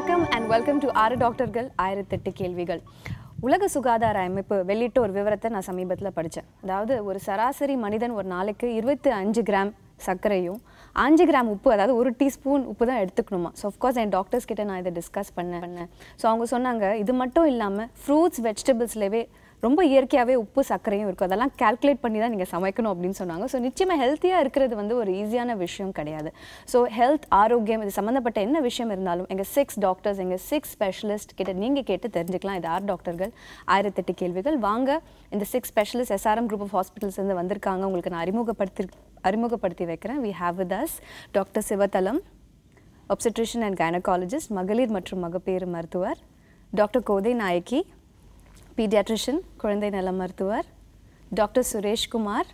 வணக்கம் and welcome to ஆறு டாக்டர்கள் 1008 கேள்விகள். உலக சுகாதார அமைப்பு வெளியிட்ட ஒரு விவரத்தை நான் சமீபத்தில் படித்தேன். அதாவது ஒரு சராசரி மனிதன் ஒரு நாளைக்கு 25 கிராம் சர்க்கரையும் 5 கிராம் உப்பு, அதாவது ஒரு டீஸ்பூன் உப்பு தான் எடுத்துக்கணுமா. ஸோ ஆஃப்கோர்ஸ் என் டாக்டர்ஸ் கிட்ட நான் இதை டிஸ்கஸ் பண்ணேன். ஸோ அவங்க சொன்னாங்க இது மட்டும் இல்லாமல் ஃப்ரூட்ஸ் வெஜிடபிள்ஸ்லேயே ரொம்ப இயற்கையாகவே உப்பு சர்க்கரையும் இருக்கும், அதெல்லாம் கால்குலேட் பண்ணி தான் நீங்கள் சமைக்கணும் அப்படின்னு சொன்னாங்க. ஸோ நிச்சயமாக ஹெல்த்தியாக இருக்கிறது வந்து ஒரு ஈஸியான விஷயம் கிடையாது. ஸோ ஹெல்த் ஆரோக்கியம் இது சம்மந்தப்பட்ட என்ன விஷயம் இருந்தாலும் எங்கள் 6 டாக்டர்ஸ், எங்கள் 6 ஸ்பெஷலிஸ்ட் கிட்ட நீங்கள் கேட்டு தெரிஞ்சுக்கலாம். இது 6 டாக்டர்கள் 1008 கேள்விகள். வாங்க, இந்த 6 ஸ்பெஷலிஸ்ட் SRM குரூப் ஆஃப் ஹாஸ்பிட்டல்ஸ்லேருந்து வந்திருக்காங்க. உங்களுக்கு நான் அறிமுகப்படுத்தி வைக்கிறேன். We have with us doctor Sivathalam, obstetrician and gynecologist, மகளிர் மற்றும் மகப்பேறு மருத்துவர். டாக்டர் கோதை நாயக்கி, பீடியாட்ரிஷியன், குழந்தை நல மருத்துவர். டாக்டர் சுரேஷ்குமார்,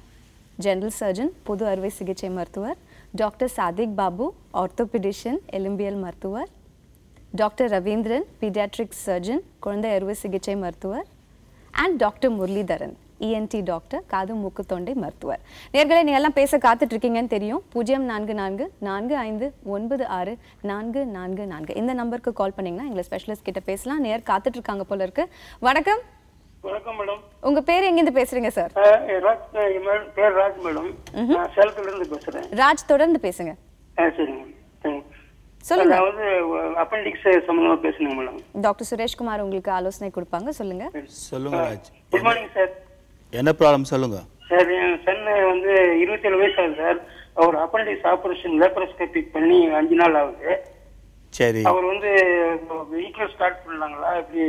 ஜெனரல் சர்ஜன், பொது அறுவை சிகிச்சை மருத்துவர். டாக்டர் சாதிக் பாபு, ஆர்த்தோபெடிஷியன், எலும்பியல் மருத்துவர். டாக்டர் ரவீந்திரன், பீடியாட்ரிக் சர்ஜன், குழந்தை அறுவை சிகிச்சை மருத்துவர். And doctor Muralidharan, ENT doctor, காது மூக்கு தொண்டை மருத்துவர். நேர்களே, நீ எல்லாம் பேச காத்துட்டு இருக்கீங்கன்னு தெரியும். 0444564444 இந்த நம்பருக்கு கால் பண்ணீங்கன்னா எங்களை ஸ்பெஷலிஸ்ட் கிட்ட பேசலாம். நேர் காத்துட்டு இருக்காங்க போல இருக்கு. வணக்கம். வணக்கம் மேடம். உங்க பேர் எங்க இருந்து பேசுறீங்க சார்? பேர் ராஜ் மேடம். சேலத்துல இருந்து பேசுறேன். ராஜ், தொடர்ந்து பேசுங்க. சரிங்க. சொல்லுங்க. நான் வந்து அப்பெண்டிக்ஸ் சம்பந்தமா பேசுறேன் மேடம். டாக்டர் சுரேஷ்குமார் உங்களுக்கு ஆலோசனை கொடுப்பாங்க. சொல்லுங்க. சொல்லுங்க ராஜ். Good morning sir. என்ன ப்ராப்ளம் சொல்லுங்க சார். என் சன் வந்து 27 வயசு ஆகுது சார். அவர் அப்பெண்டிக்ஸ் ஆபரேஷன் லேப்ரோஸ்கோபிக் பண்ணி 5 நாள் ஆகுது. சரி. அவர் வந்து வீக்ல ஸ்டார்ட் பண்ணலாங்களா, இப்படி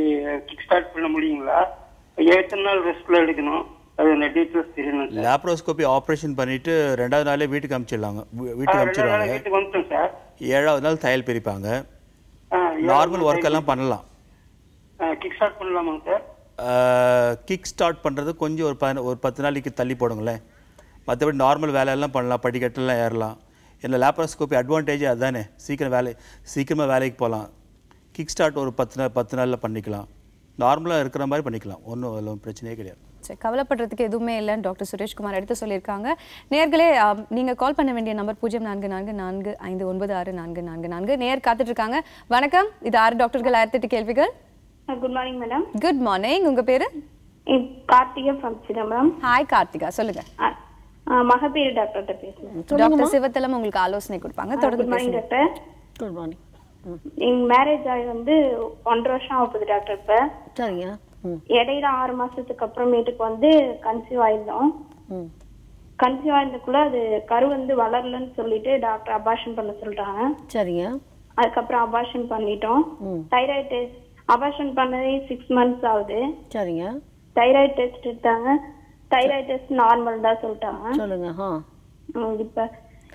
கிக் ஸ்டார்ட் பண்ண முடியுங்களா, 8 நாள் ரெஸ்ட்ல எடுக்கணும், அது என்ன டீடைல்ஸ் தெரியணும் சார். லேப்ரோஸ்கோபி ஆபரேஷன் பண்ணிட்டு 2வது நாளே வீட்டுக்கு அனுப்பிச்சிடலாங்க. வீட்டுக்கு அனுப்பிச்சிடுவாங்க. வீட்டுக்கு வந்துட்டோம் சார். 7வது நாள் தையல் பிரிப்பாங்க. நார்மல் ஒர்க் எல்லாம் பண்ணலாம். கிக் ஸ்டார்ட் பண்ணலாமாங்க சார்? கிக் ஸ்டார்ட் பண்ணுறது கொஞ்சம் ஒரு 10 நாளைக்கு தள்ளி போடுங்களேன். மற்றபடி நார்மல் வேலையெல்லாம் பண்ணலாம், படிக்கட்டெல்லாம் ஏறலாம். என்ன லேப்ரோஸ்கோபி அட்வான்டேஜ் அதுதானே, சீக்கிரமாக வேலைக்கு போகலாம். கிக் ஸ்டார்ட் ஒரு 10 நாளில் பண்ணிக்கலாம். நார்மலாக இருக்கிற மாதிரி பண்ணிக்கலாம். ஒன்றும் பிரச்சனையே கிடையாது. சரி, கவலைப்படுறதுக்கு எதுவுமே இல்லைன்னு டாக்டர் சுரேஷ்குமார் எடுத்து சொல்லியிருக்காங்க. நேர்களே, நீங்கள் கால் பண்ண வேண்டிய நம்பர் 0444596444. நேர் காத்துட்டு இருக்காங்க. வணக்கம், இது 6 டாக்டர்கள் 1008 கேள்விகள். Good morning madam. Good morning. உங்க பேரு? கார்த்திகா ஃப்ரம் சிதம்பரம். ஹாய் கார்த்திகா, சொல்லுங்க. மகப்பேறு டாக்டர்கிட்ட பேசுறேன். டாக்டர் சிவத்தலம் உங்களுக்கு ஆலோசனை கொடுப்பாங்க. தொடர்ந்து good morning doctor. Good morning. எங்க மேரேஜ் ஆகி வந்து 1.5 வருஷம் ஆகுது டாக்டர். இப்ப சரிங்க. இடையில 6 மாசத்துக்கு அப்புறமேட்டுக்கு வந்து கன்சீவ் ஆயிருந்தோம். கன்சீவ் ஆயிருந்தக்குள்ள அது கரு வந்து வளரலன்னு சொல்லிட்டு டாக்டர் அபார்ஷன் பண்ண சொல்றாங்க. சரிங்க. அதுக்கப்புறம் அபார்ஷன் பண்ணிட்டோம். தைராய்டு டெஸ்ட் அபார்ஷன் பண்ணதே 6 months ஆகுது. சரிங்க. தைராய்டு டெஸ்ட் எடுத்தாங்க. தைராய்டு டெஸ்ட் நார்மல் தான் சொல்லிட்டாங்க. சொல்லுங்க.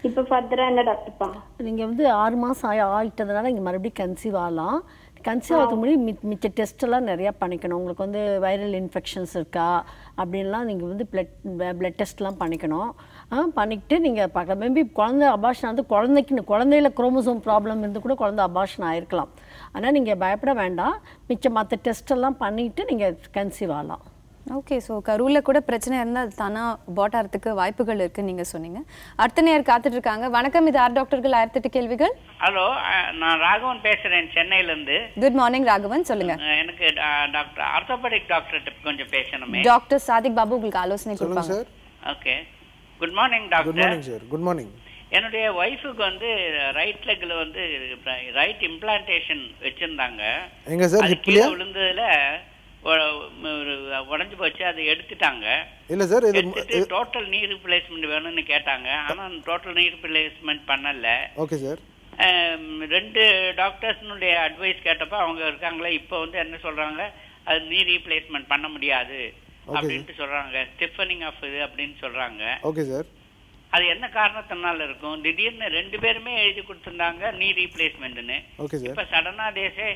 இப்ப ஃபர்தரா என்ன டாக்டர் பண்ணலாம்? நீங்கள் வந்து 6 மாதம் ஆகிட்டதுனால இங்கே மறுபடியும் கன்சீவ் ஆகலாம். கன்சீவ் ஆகிறதுக்கு முன்னாடி மிச்ச டெஸ்ட்டெல்லாம் நிறையா பண்ணிக்கணும். உங்களுக்கு வந்து வைரல் இன்ஃபெக்ஷன்ஸ் இருக்கா அப்படின்லாம் நீங்கள் வந்து பிளட் டெஸ்ட்லாம் பண்ணிக்கணும். பண்ணிக்கிட்டு நீங்கள் பார்க்கலாம். மேபி குழந்தை அபார்ஷன் வந்து குழந்தையில குரோமோசோம் ப்ராப்ளம் இருந்து கூட குழந்தை அபார்ஷன் ஆகிருக்கலாம். ஆனால் நீங்கள் பயப்பட வேண்டாம். மிச்சம் மற்ற டெஸ்ட்டெல்லாம் பண்ணிவிட்டு நீங்கள் கன்சீவ் ஆகலாம். ஓகே. ஸோ கருவில் கூட பிரச்சனை இருந்தால் அது தானாக அபார்ட் ஆகிறதுக்கு வாய்ப்புகள் இருக்குன்னு நீங்கள் சொன்னீங்க. அடுத்த நேரம் காத்துட்டு இருக்காங்க. வணக்கம், இது 6 டாக்டர்கள் 1008 கேள்விகள். ஹலோ, நான் ராகவன் பேசுறேன் சென்னையிலேருந்து. குட் மார்னிங் ராகவன், சொல்லுங்க. எனக்கு டாக்டர் ஆர்த்தோபெடிக் டாக்டர் கொஞ்சம் பேசணுமே. டாக்டர் சாதிக் பாபு உங்களுக்கு ஆலோசனை கொடுப்பாங்க. Okay. Good morning doctor. Good morning sir. Good morning. என்னுடைய ஒய்ஃபுக்கு வந்து ரைட் லெக்ல வந்து ரைட் இம்ப்ளான்டேஷன் வச்சிருந்தாங்க. எங்க சார் கீழே விழுந்ததுல உடஞ்சு போச்சு, அதை எடுத்துட்டாங்க. இல்ல சார், இது டோட்டல் நீ ரீப்ளேஸ்மெண்ட் வேணும்னு கேட்டாங்க. ஆனா டோட்டல் நீ ரீப்ளேஸ்மெண்ட் பண்ணல. Okay sir. 2 டாக்டர்ஸ்னுடைய அட்வைஸ் கேட்டப்ப அவங்க இருக்காங்களே, இப்போ வந்து என்ன சொல்றாங்க, அது நீ ரீப்ளேஸ்மெண்ட் பண்ண முடியாது அப்படின்ட்டு சொல்றாங்க. ஸ்டிஃபனிங் ஆஃப் இது அப்படின்னு சொல்றாங்க. Okay sir. அது என்ன காரணத்தினால இருக்கும்? திடீர்னு 2 பேருமே எழுதி கொடுத்திருந்தாங்க நீ ரீப்ளேஸ்மெண்ட்னு. இப்ப சடனா தேசே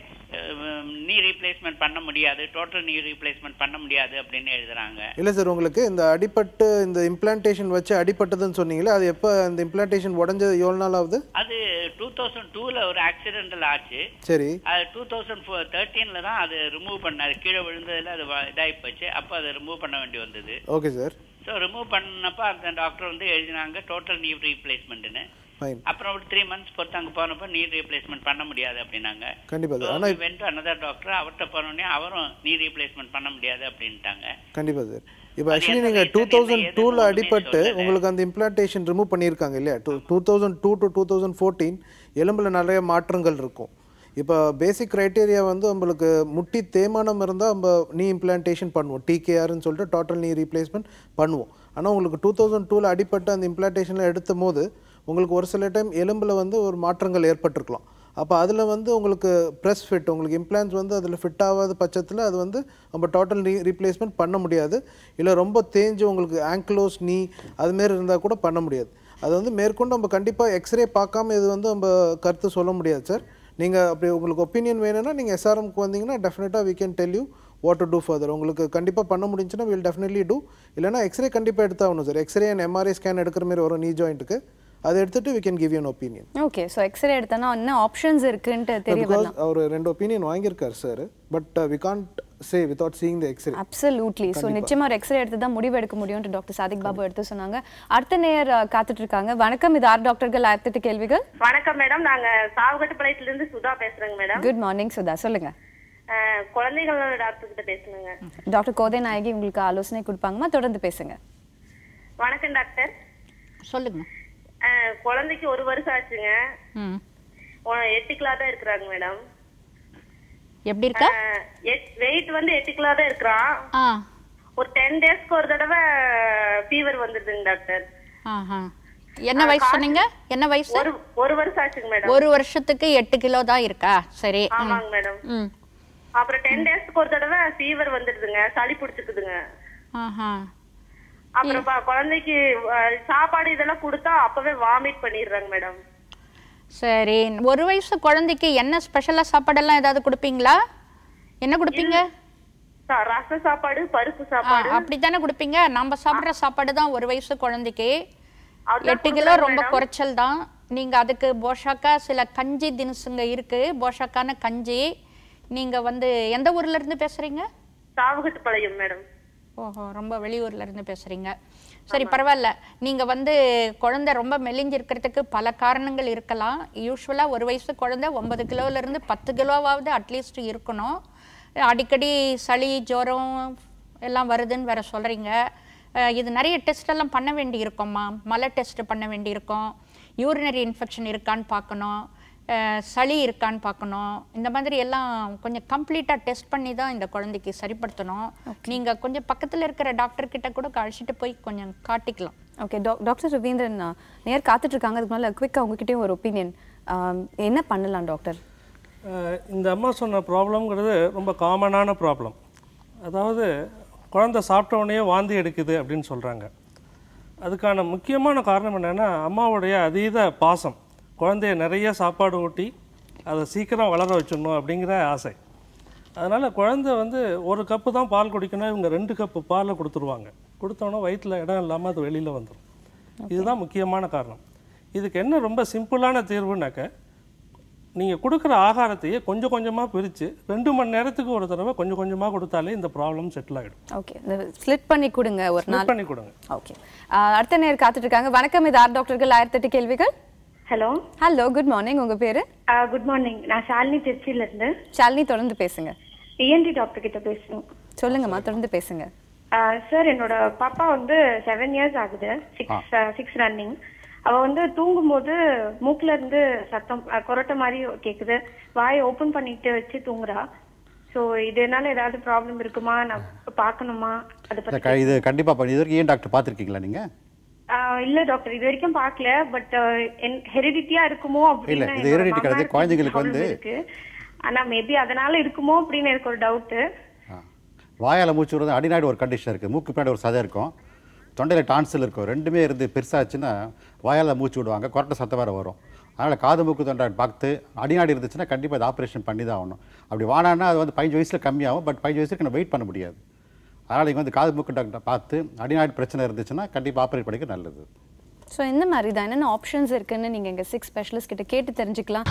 நீ ரீப்ளேஸ்மெண்ட் பண்ண முடியாது, டோட்டல் நீ ரீப்ளேஸ்மெண்ட் பண்ண முடியாது அப்படின்னு எழுதுறாங்க. இல்ல சார், உங்களுக்கு இந்த அடிபட்டு இந்த இம்ப்ளான்டேஷன் வச்சு அடிபட்டதுன்னு சொன்னீங்களே, அது எப்ப அந்த இம்ப்ளான்டேஷன் உடைஞ்சது எவ்வளவு நாள் ஆகுது? அது 2002ல ஒரு ஆக்சிடென்டல் ஆச்சு. சரி. அது 2013ல தான் அது ரிமூவ் பண்ணாரு. கீழே விழுந்ததுல அது இதாகி போச்சு. அப்ப அதை ரிமூவ் பண்ண வேண்டி வந்தது. Okay sir. ஸோ ரிமூவ் பண்ணப்ப அந்த டாக்டர் வந்து எழுதினாங்க டோட்டல் நீ ரீப்ளேஸ்மெண்ட்னு. அப்புறம் ஒரு 3 months பொறுத்து அங்கே போனப்போ நீ ரீப்ளேஸ்மெண்ட் பண்ண முடியாது அப்படின்னாங்க. கண்டிப்பாக ஆனால் வென்ட் அனதர் டாக்டர், அவர்கிட்ட போனோடனே அவரும் நீ ரீப்ளேஸ்மெண்ட் பண்ண முடியாது அப்படின்ட்டாங்க. கண்டிப்பாக சார். இப்போ ஆக்சுவலி நீங்கள் 2002 அடிபட்டு உங்களுக்கு அந்த இம்ப்ளான்டேஷன் ரிமூவ் பண்ணியிருக்காங்க இல்லையா? 2002 to 2014 எலும்பில் நிறைய மாற்றங்கள் இருக்கும். இப்போ பேசிக் க்ரைட்டீரியா வந்து உங்களுக்கு முட்டி தேய்மானம் இருந்தால் நம்ம நீ இம்ப்ளான்டேஷன் பண்ணுவோம், டிகேஆர்னு சொல்லிட்டு டோட்டல் நீ ரீப்ளேஸ்மெண்ட் பண்ணுவோம். ஆனால் உங்களுக்கு 2002 அடிபட்டு அந்த இம்ப்ளான்டேஷனில் எடுத்த போது உங்களுக்கு ஒரு சில டைம் எலும்பில் வந்து ஒரு மாற்றங்கள் ஏற்பட்டிருக்கலாம். அப்போ அதில் வந்து உங்களுக்கு ப்ரெஸ் ஃபிட், உங்களுக்கு இம்ப்ளான்ஸ் வந்து அதில் ஃபிட் ஆகாத பட்சத்தில் அது வந்து நம்ம டோட்டல் ரீப்ளேஸ்மெண்ட் பண்ண முடியாது. இல்லை ரொம்ப தேஞ்சு உங்களுக்கு ஆங்க்லோஸ் நீ அதுமாரி இருந்தால் கூட பண்ண முடியாது. அது வந்து மேற்கொண்டு நம்ம கண்டிப்பாக எக்ஸ்ரே பார்க்காம இது வந்து நம்ம கருத்து சொல்ல முடியாது சார். நீங்கள் அப்படி உங்களுக்கு ஒப்பீனியன் வேணும்னா நீங்கள் எஸ்ஆர்எம்க்கு வந்தீங்கன்னா டெஃபினட்டாக we can tell you what to do further. உங்களுக்கு கண்டிப்பாக பண்ண முடிஞ்சுன்னா வில் டெஃபினெட்லி டூ. இல்லைனா எக்ஸ்ரே கண்டிப்பாக எடுத்தாகணும் சார். எக்ஸ்ரே அண்ட் எம்ஆர்ஐ ஸ்கேன் எடுக்கிற மாதிரி வரும் நீ ஜாயிண்ட்டுக்கு, அதை எடுத்துட்டு we can give you an opinion. Okay, so x-ray எடுத்தனா என்ன ஆப்ஷன்ஸ் இருக்குன்னு தெரிய வரலாம். அவர் 2 ஒப்பீனியன் வாங்கியிருக்கார் சார், but we can't say without seeing the x-ray. Absolutely. So நிச்சயமாக ஒரு எக்ஸ்ரே எடுத்து தான் முடிவு எடுக்க முடியும்னு டாக்டர் சாதிக் பாபு எடுத்து சொன்னாங்க. அடுத்த நேயர் காத்துட்டு இருக்காங்க. வணக்கம், இது 6 டாக்டர்கள் 1008 கேள்விகள். வணக்கம் மேடம், நாங்க சாவகட்டுப்பாளையத்திலிருந்து சுதா பேசுறேங்க மேடம். குட் மார்னிங் சுதா, சொல்லுங்க. குழந்தைகளோட டாக்டர் கிட்ட பேசுங்க. டாக்டர் கோதை நாயகி உங்களுக்கு ஆலோசனை கொடுப்பாங்கம்மா, தொடர்ந்து பேசுங்க. வணக்கம் டாக்டர். சொல்லுங்க. குழந்தைக்கு 1 வருஷம் ஆச்சுங்க. 8 கிலோ தான் இருக்கிறாங்க மேடம். எப்படி இருக்கா? வெயிட் வந்து 8 கிலோ தான் இருக்கிறான். ஒரு 10 டேஸ்க்கு ஒரு தடவை ஃபீவர் வந்துருதுங்க டாக்டர். என்ன வயசு சொன்னீங்க? என்ன வயசு? 1 வருஷம் ஆச்சுங்க மேடம். 1 வருஷத்துக்கு 8 கிலோ தான் இருக்கா? சரி. ஆமாங்க மேடம். அப்புறம் 10 டேஸ்க்கு ஒரு தடவை ஃபீவர் வந்துருதுங்க, சளி பிடிச்சிக்குதுங்க. அப்புறம் குழந்தைக்கு சாப்பாடு இதெல்லாம் கொடுத்தா அப்பவே வாமிட் பண்ணிடுறாங்க மேடம். சரி, 1 வயசு குழந்தைக்கு என்ன ஸ்பெஷலா சாப்பாடெல்லாம் ஏதாவது கொடுப்பீங்களா? என்ன கொடுப்பீங்க? ரச சாப்பாடு, பருப்பு சாப்பாடு அப்படித்தானே கொடுப்பீங்க. நம்ம சாப்பிட்ற சாப்பாடு தான் 1 வயசு குழந்தைக்கு. 8 கிலோ ரொம்ப குறைச்சல் தான். நீங்க அதுக்கு போஷாக்கா சில கஞ்சி தினுசுங்க இருக்கு, போஷாக்கான கஞ்சி. நீங்க வந்து எந்த ஊர்ல இருந்து பேசுறீங்க? சாவகட்டுப்பாளையம் மேடம். ஓஹோ, ரொம்ப வெளியூர்ல இருந்து பேசுறீங்க. சரி, பரவாயில்ல. நீங்க வந்து குழந்தை ரொம்ப மெலிஞ்சிருக்கிறதுக்கு பல காரணங்கள் இருக்கலாம். யூஸ்வலா 1 வயசு குழந்தை 9 கிலோல இருந்து 10 கிலோவாவது அட்லீஸ்ட் இருக்கணும். அடிக்கடி சளி ஜுரம் எல்லாம் வருதுன்னு வேற சொல்றீங்க. இது நிறைய டெஸ்ட் எல்லாம் பண்ண வேண்டி இருக்கும்மா. மலை டெஸ்ட் பண்ண வேண்டி இருக்கும், யூரினரி இன்ஃபெக்ஷன் இருக்கான்னு பார்க்கணும், சளி இருக்கான்னு பார்க்கணும். இந்த மாதிரி எல்லாம் கொஞ்சம் கம்ப்ளீட்டாக டெஸ்ட் பண்ணி தான் இந்த குழந்தைக்கு சரிப்படுத்தணும். நீங்கள் கொஞ்சம் பக்கத்தில் இருக்கிற டாக்டர் கிட்ட கூட அழைச்சிட்டு போய் கொஞ்சம் காட்டிக்கலாம். ஓகே டாக்டர் ரவீந்திரன் நேர் காத்துட்டு இருக்காங்க. அதுக்கு மேலே குவிக்காக உங்ககிட்டயும் ஒரு ஒப்பீனியன் என்ன பண்ணலாம் டாக்டர்? இந்த அம்மா சொன்ன ப்ராப்ளம்ங்கிறது ரொம்ப காமனான ப்ராப்ளம். அதாவது குழந்தை சாப்பிட்ட உடனே வாந்தி எடுக்குது அப்படின்னு சொல்கிறாங்க. அதுக்கான முக்கியமான காரணம் என்னென்னா அம்மாவுடைய அதீத பாசம். குழந்தைய நிறைய சாப்பாடு ஊட்டி அதை சீக்கிரம் வளர வச்சிடணும் அப்படிங்கிற ஆசை. அதனால் குழந்தை வந்து 1 கப்பு தான் பால் குடிக்கணும், இவங்க 2 கப்பு பாலை கொடுத்துருவாங்க. கொடுத்தோன்னா வயிற்றில் இடம் இல்லாமல் அது வெளியில் வந்துடும். இதுதான் முக்கியமான காரணம். இதுக்கு என்ன ரொம்ப சிம்பிளான தீர்வுனாக்க, நீங்கள் கொடுக்குற ஆகாரத்தையே கொஞ்சம் கொஞ்சமாக பிரித்து 2 மணி நேரத்துக்கு ஒரு தடவை கொஞ்சம் கொஞ்சமாக கொடுத்தாலே இந்த ப்ராப்ளம் செட்டில் ஆகிடும். ஓகே, ஸ்ப்ளிட் பண்ணி கொடுங்க, ஒரு நாள் பண்ணி கொடுங்க. ஓகே, அடுத்த நேர் காத்துட்டு இருக்காங்க. வணக்கம், இது 6 டாக்டர்கள் 1008 கேள்விகள். Hello hello, good morning. உங்க பேரு? குட் மார்னிங், நான் ஷாலினி, திருச்சியில இருந்து. ஷாலினி, தொடர்ந்து பேசுங்க. ENT டாக்டர் கிட்ட பேசணும். சொல்லுங்கம்மா, தொடர்ந்து பேசுங்க. சார், என்னோட பாப்பா வந்து 7 இயர்ஸ் ஆகுது, 6 ரன்னிங். அவ வந்து தூங்கும்போது மூக்குல இருந்து சத்தம், கொரட்டை மாதிரி கேக்குது. வாயை ஓபன் பண்ணிட்டு வச்சு தூங்குறா. ஸோ இதனால ஏதாவது ப்ராப்ளம் இருக்குமா, நான் பார்க்கணுமா? அதை பத்தி இது கண்டிப்பா பண்ணி. இது வரைக்கும் டாக்டர் பார்த்துருக்கீங்களா நீங்க? இல்ல டாக்டர், இது வரைக்கும் பார்க்கல. பட் ஹெரிடிட்டியா இருக்குமோ அப்படின்னு. இல்ல, இது ஹெரிடிட்டி கிடையாது, குழந்தைகளுக்கு வந்து இருக்கு. ஆனா மேபி அதனால இருக்குமோ அப்படின்னு எனக்கு ஒரு டவுட். வாயால மூச்சு விடுறது அடிநாடு ஒரு கண்டிஷன் இருக்கு. மூக்கு பின்னாடி ஒரு சதை இருக்கும், தொண்டையில் டான்சில் இருக்கும். 2மே இருந்து பெருசாச்சுன்னா வாயால் மூச்சு விடுவாங்க, கொரட்டை சத்தம் வேறு வரும். அதனால் காது மூக்கு தொண்டை பார்த்து அடிநாடு இருந்துச்சுன்னா கண்டிப்பாக அது ஆப்ரேஷன் பண்ணி தான் ஆகணும். அப்படி வானான்னா அது வந்து 15 வயசில் கம்மியாகும். பட் 15 வயசுக்கு நம்ம வெயிட் பண்ண முடியாது. அதனால் இங்கே வந்து காது மூக்கு டாக்டர் பார்த்து அடிநாடு பிரச்சனை இருந்துச்சுன்னா கண்டிப்பாக ஆப்ரேட் பண்ணிக்க நல்லது. ஸோ இந்த மாதிரி தான் என்னென்ன ஆப்ஷன்ஸ் இருக்குன்னு நீங்கள் எங்கள் 6 ஸ்பெஷலிஸ்ட் கிட்ட கேட்டு தெரிஞ்சுக்கலாம்.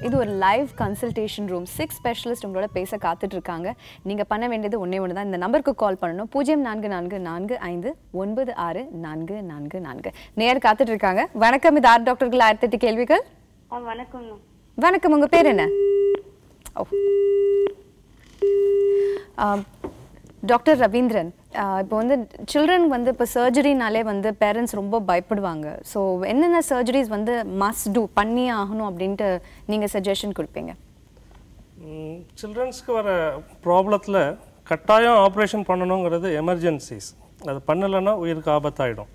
இது ஒரு லைவ் கன்சல்டேஷன் ரூம். 6 ஸ்பெஷலிஸ்ட் உங்களோட பேச காத்துட்டு இருக்காங்க. நீங்க பண்ண வேண்டியது ஒண்ணே ஒன்று தான். இந்த நம்பருக்கு கால் பண்ணணும். 044445964444. நேர் காத்துட்டு இருக்காங்க. வணக்கம், இது ஆர் டாக்டர்கள் 1008 கேள்விகள். வணக்கம். வணக்கம், உங்க பேர் என்ன? டாக்டர் ரவீந்திரன், இப்போ வந்து சில்ட்ரன் வந்து இப்போ சர்ஜரினாலே வந்து பேரண்ட்ஸ் ரொம்ப பயப்படுவாங்க. ஸோ என்னென்ன சர்ஜரிஸ் வந்து மஸ்ட் டூ பண்ணியே ஆகணும் அப்படின்ட்டு நீங்கள் சஜஷன் கொடுப்பீங்க? சில்ட்ரன்ஸ்க்கு வர ப்ராப்ளத்தில் கட்டாயம் ஆப்ரேஷன் பண்ணணுங்கிறது எமர்ஜென்சிஸ். அது பண்ணலைன்னா உயிருக்கு ஆபத்தாயிடும்.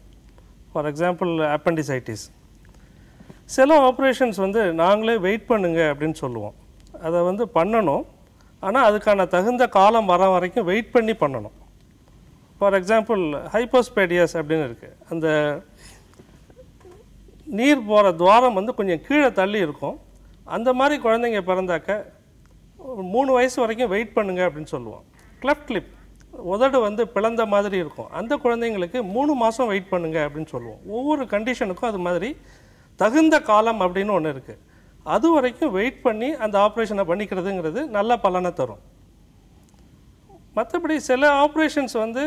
For example appendicitis. சில ஆப்ரேஷன்ஸ் வந்து நாங்களே வெயிட் பண்ணுங்க அப்படின்னு சொல்லுவோம். அதை வந்து பண்ணணும், ஆனால் அதுக்கான தகுந்த காலம் வர வரைக்கும் வெயிட் பண்ணி பண்ணணும். ஃபார் எக்ஸாம்பிள் ஹைப்போஸ்பேடியஸ் அப்படின்னு இருக்குது. அந்த நீர் போகிற துவாரம் வந்து கொஞ்சம் கீழே தள்ளி இருக்கும். அந்த மாதிரி குழந்தைங்க பிறந்தாக்க 3 வயசு வரைக்கும் வெயிட் பண்ணுங்க அப்படின்னு சொல்லுவோம். கிளெஃப்ட் லிப், உதடு வந்து பிளந்த மாதிரி இருக்கும். அந்த குழந்தைங்களுக்கு 3 மாதம் வெயிட் பண்ணுங்க அப்படின்னு சொல்லுவோம். ஒவ்வொரு கண்டிஷனுக்கும் அது மாதிரி தகுந்த காலம் அப்படின்னு ஒன்று இருக்குது. அது வரைக்கும் வெயிட் பண்ணி அந்த ஆப்ரேஷனை பண்ணிக்கிறதுங்கிறது நல்ல பலனை தரும். மற்றபடி சில ஆப்ரேஷன்ஸ் வந்து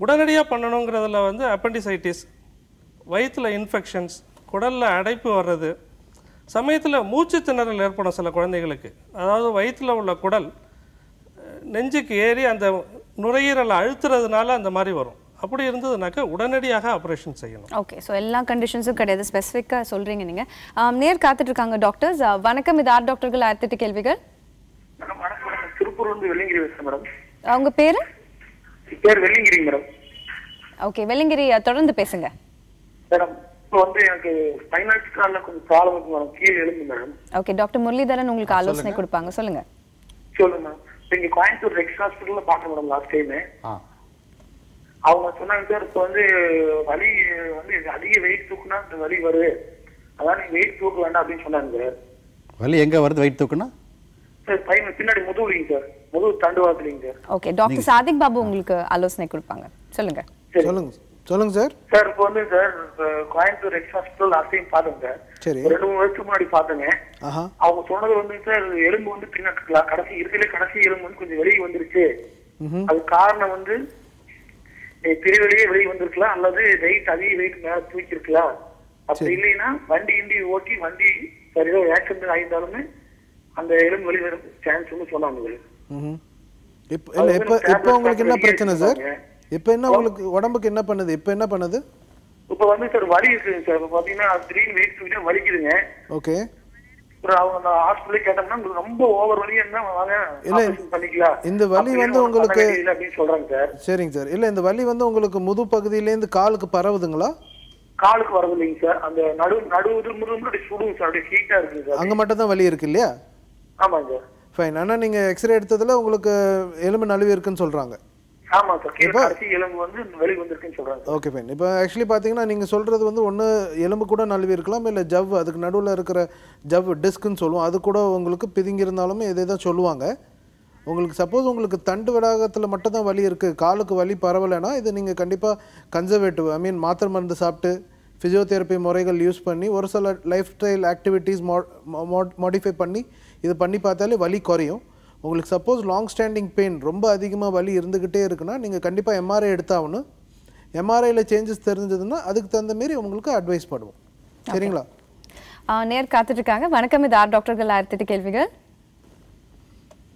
உடனடியாக பண்ணணுங்கிறதுல வந்து அப்பெண்டிசைட்டிஸ், வயிற்றில் இன்ஃபெக்ஷன்ஸ், குடலில் அடைப்பு வர்றது, சமயத்தில் மூச்சு திணறல் ஏற்படும் சில குழந்தைகளுக்கு. அதாவது வயிற்றில் உள்ள குடல் நெஞ்சுக்கு ஏறி அந்த நுரையீரலை அழுத்துறதுனால அந்த மாதிரி வரும். அப்படி இருந்ததுனாக்க உடனடியாக ஆப்ரேஷன் செய்யணும். ஓகே, ஸோ எல்லா கண்டிஷன்ஸும் கிடையாது, ஸ்பெசிஃபிக்காக சொல்கிறீங்க நீங்கள். நேர் காத்துட்டு இருக்காங்க டாக்டர்ஸ். வணக்கம், இது ஆர் டாக்டர்கள் 1008 கேள்விகள். திருப்பூர் வந்து வெள்ளிங்கிரி பேசுகிறேன் மேடம். உங்க பேரு? பேர் வெள்ளிங்கிரி மேடம். ஓகே, வெள்ளிங்கிரி, தொடர்ந்து பேசுங்க மேடம். இப்போ வந்து எனக்கு ஸ்பைனல் கார்ட்ல கொஞ்சம் ப்ராப்ளம் இருக்கு மேடம், கீழே எழுந்து மேடம். ஓகே, டாக்டர் முரளிதரன் உங்களுக்கு ஆலோசனை கொடுப்பாங்க, சொல்லுங்க. சொல்லுங்க மேம். இங்கே கோயம்புத்தூர் ரெக்ஸ் ஹாஸ்பிட்டலில் பார்த்தேன் மேடம் லாஸ்ட் டைமு. அவங்க சொன்னாங்க சார், இப்போ வந்து வலி வந்து அதிக வெயிட் தூக்குனா இந்த வலி வருது, அதான் நீங்க வெயிட் தூக்க வேண்டாம் அப்படின்னு சொன்னாங்க சார். வலி எங்க வருது வெயிட் தூக்குனா? சார் பையன் பின்னாடி முதுகுலிங்க சார், முதுகு தண்டுவாக்கலிங்க சார். ஓகே, டாக்டர் சாதிக் பாபு உங்களுக்கு ஆலோசனை கொடுப்பாங்க, சொல்லுங்க. சொல்லுங்க சார். சார் இப்போ வந்து sir Coimbatore Rex hospital last time பார்த்தேன் சார். சரி. 2-3 வருஷத்துக்கு முன்னாடி பார்த்தேங்க. அவங்க சொன்னது வந்து சார் எலும்பு வந்து பின்னாடி கடைசி இருக்கிற கடைசி எலும்பு வந்து கொஞ்சம் வெளியே வந்துருச்சு. அது காரணம் வந்து பிரிவெளியே வெளியே வந்திருக்கலாம், அல்லது வெயிட் அதிக வெயிட் மேல தூக்கி இருக்கலாம். அப்படி இல்லைன்னா வண்டி ஓட்டி வண்டி சரியா ஆக்சிடென்ட் ஆயிருந்தாலுமே அந்த எலும்பு வெளியே வர சான்ஸ் சொன்னாங்க. இப்போ உங்களுக்கு என்ன பிரச்சனை சார்? இப்போ என்ன உங்களுக்கு உடம்புக்கு என்ன பண்ணுது? இப்போ என்ன பண்ணுது? இப்போ வந்து சார் வலி இருக்குங்க சார். இப்போ பாத்தீங்கன்னா திடீர்னு வெயிட் தூக்கிட்டா வலிக்குதுங்க. ஓகே. அவங்க ஹாஸ்பிட்டலே கேட்டோம்னா ரொம்ப ஓவர் வலி என்ன வாங்க பண்ணிக்கலாம். இந்த வலி வந்து உங்களுக்கு அப்படின்னு சொல்றாங்க சார். சரிங்க சார். இல்ல இந்த வலி வந்து உங்களுக்கு முது பகுதியிலேருந்து காலுக்கு பரவுதுங்களா? காலுக்கு வரது இல்லைங்க சார். அந்த நடு சுடுங்க சார், அப்படியே ஹீட்டா இருக்கு சார். அங்க மட்டும் தான் வலி இருக்கு இல்லையா? ஆமாங்க சார். ஃபைன். ஆனா நீங்க எக்ஸ்ரே எடுத்ததுல உங்களுக்கு எலும்பு நழுவி இருக்குன்னு சொல்றாங்க. ஆமா சார், கடைசி எலும்பு வந்து வெளிய வந்திருக்குன்னு சொல்றாங்க. Okay fine. இப்போ ஆக்சுவலி பாத்தீங்கன்னா நீங்க சொல்றது வந்து ஒண்ணு எலும்பு கூட நழுவி இருக்கலாம், இல்ல ஜவ் அதுக்கு நடுவுல இருக்கிற ஜவ் டிஸ்க்னு சொல்லுவோம், அது கூட உங்களுக்கு பிதுங்கி இருந்தாலுமே இதே தான் சொல்லுவாங்க. உங்களுக்கு சப்போஸ் உங்களுக்கு தண்டு வளாகத்தில் மட்டும் தான் வலி இருக்குது, காலுக்கு வலி பரவலைன்னா இது நீங்கள் கண்டிப்பாக கன்சர்வேட்டிவ் மாத்திரை மருந்து சாப்பிட்டு ஃபிசியோதெரப்பி முறைகள் யூஸ் பண்ணி ஒரு சில லைஃப் ஸ்டைல் ஆக்டிவிட்டீஸ் மாடிஃபை பண்ணி இது பண்ணி பார்த்தாலே வலி குறையும். உங்களுக்கு சப்போஸ் லாங் ஸ்டாண்டிங் பெயின் ரொம்ப அதிகமாக வலி இருந்துக்கிட்டே இருக்குன்னா நீங்கள் கண்டிப்பாக எம்ஆர்ஐ எடுத்தாகணும். எம்ஆர்ஐயில் சேஞ்சஸ் தெரிஞ்சதுன்னா அதுக்கு தகுந்த மாரி உங்களுக்கு அட்வைஸ் பண்ணுவோம். சரிங்களா? நேர் காத்துட்டு இருக்காங்க. வணக்கம், இது ஆர் டாக்டர்கள் 1008 கேள்விகள்.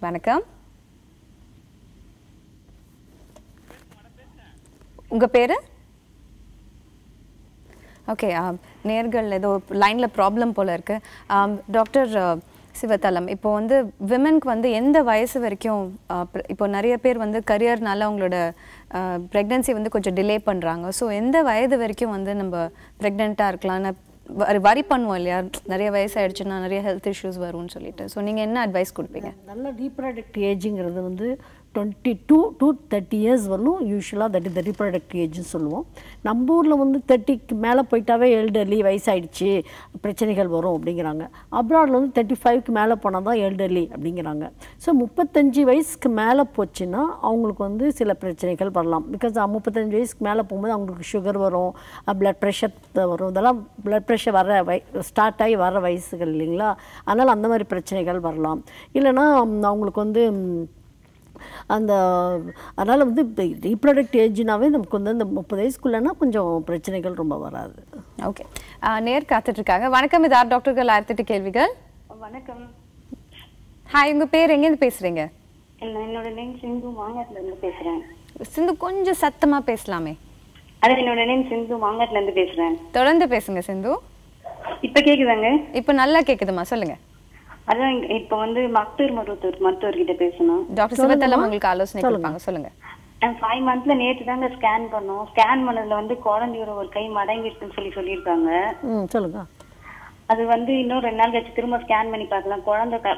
வணக்கம், உங்க பேரு? ஓகே, நேர்கள் ஏதோ லைன்ல ப்ராப்ளம் போல இருக்கு. டாக்டர் சிவத்தலம், இப்போ வந்து விமென்க்கு வந்து எந்த வயசு வரைக்கும், இப்போ நிறைய பேர் வந்து கரியர்னால அவங்களோட ப்ரெக்னன்சி வந்து கொஞ்சம் டிலே பண்ணுறாங்க. ஸோ எந்த வயது வரைக்கும் வந்து நம்ம ப்ரெக்னெண்ட்டாக இருக்கலாம்னு வரி பண்ணுவோம் இல்லையா? நிறைய வயசாகிடுச்சுன்னா நிறைய ஹெல்த் இஷ்யூஸ் வரும்னு சொல்லிட்டு. ஸோ நீங்கள் என்ன அட்வைஸ் கொடுப்பீங்க? நல்ல ரீப்ரொடக்ட் ஏஜுங்கிறது வந்து 22 to 30 இயர்ஸ் வரலும் யூஸ்வலாக தட் இஸ் த ரீப்ரொடக்டிவ் ஏஜ்னு சொல்லுவோம். நம்ம ஊரில் வந்து 30க்கு மேலே போயிட்டாவே எல்டர்லி, வயசாயிடுச்சு, பிரச்சனைகள் வரும் அப்படிங்கிறாங்க. அப்ராடில் வந்து 35க்கு மேலே போனால் தான் எல்டர்லி அப்படிங்கிறாங்க. ஸோ 35 வயசுக்கு மேலே போச்சுன்னா அவங்களுக்கு வந்து சில பிரச்சனைகள் வரலாம். பிகாஸ் 35 வயசுக்கு மேலே போகும்போது அவங்களுக்கு சுகர் வரும், பிளட் ப்ரெஷர் வரும். இதெல்லாம் பிளட் ப்ரெஷர் ஸ்டார்ட் ஆகி வர வயசுகள் இல்லைங்களா. அதனால் அந்த மாதிரி பிரச்சனைகள் வரலாம். இல்லைன்னா அவங்களுக்கு வந்து அந்த அதனால் வந்து ரீப்ரொடக்டிவ் ஏஜ்னாவே நமக்கு வந்து இந்த 30 வயசுக்குள்ளனா கொஞ்சம் பிரச்சனைகள் ரொம்ப வராது. ஓகே, நேர் காத்துட்ருக்காங்க. வணக்கம், இது ஆர் டாக்டர்கள் 1008 கேள்விகள். வணக்கம். ஹாய், உங்கள் பேர் எங்கேருந்து பேசுகிறீங்க? என்னோட நேம் சிந்து, மாங்காட்டிலேருந்து பேசுகிறேன். சிந்து, கொஞ்சம் சத்தமாக பேசலாமே. அதான் என்னோட நேம் சிந்து, மாங்காட்டிலேருந்து பேசுகிறேன். தொடர்ந்து பேசுங்க சிந்து. இப்போ கேட்குதாங்க? இப்போ நல்லா கேட்குதுமா, சொல்லுங்கள். அதான் இப்போ வந்து மருத்துவர்கிட்ட பேசணும். டாக்டர் சிவத்தலம் உங்களுக்கு ஆலோசனை கொடுப்பாங்க, சொல்லுங்க. 5 மந்த்ல நேற்று தாங்க ஸ்கேன் பண்ணோம். ஸ்கேன் பண்ணதுல வந்து குழந்தையோட ஒரு கை மடங்கிருக்குன்னு சொல்லியிருக்காங்க. சொல்லுங்க. அது வந்து இன்னும் 2 நாள் கழிச்சு திரும்ப ஸ்கேன் பண்ணி பார்க்கலாம்.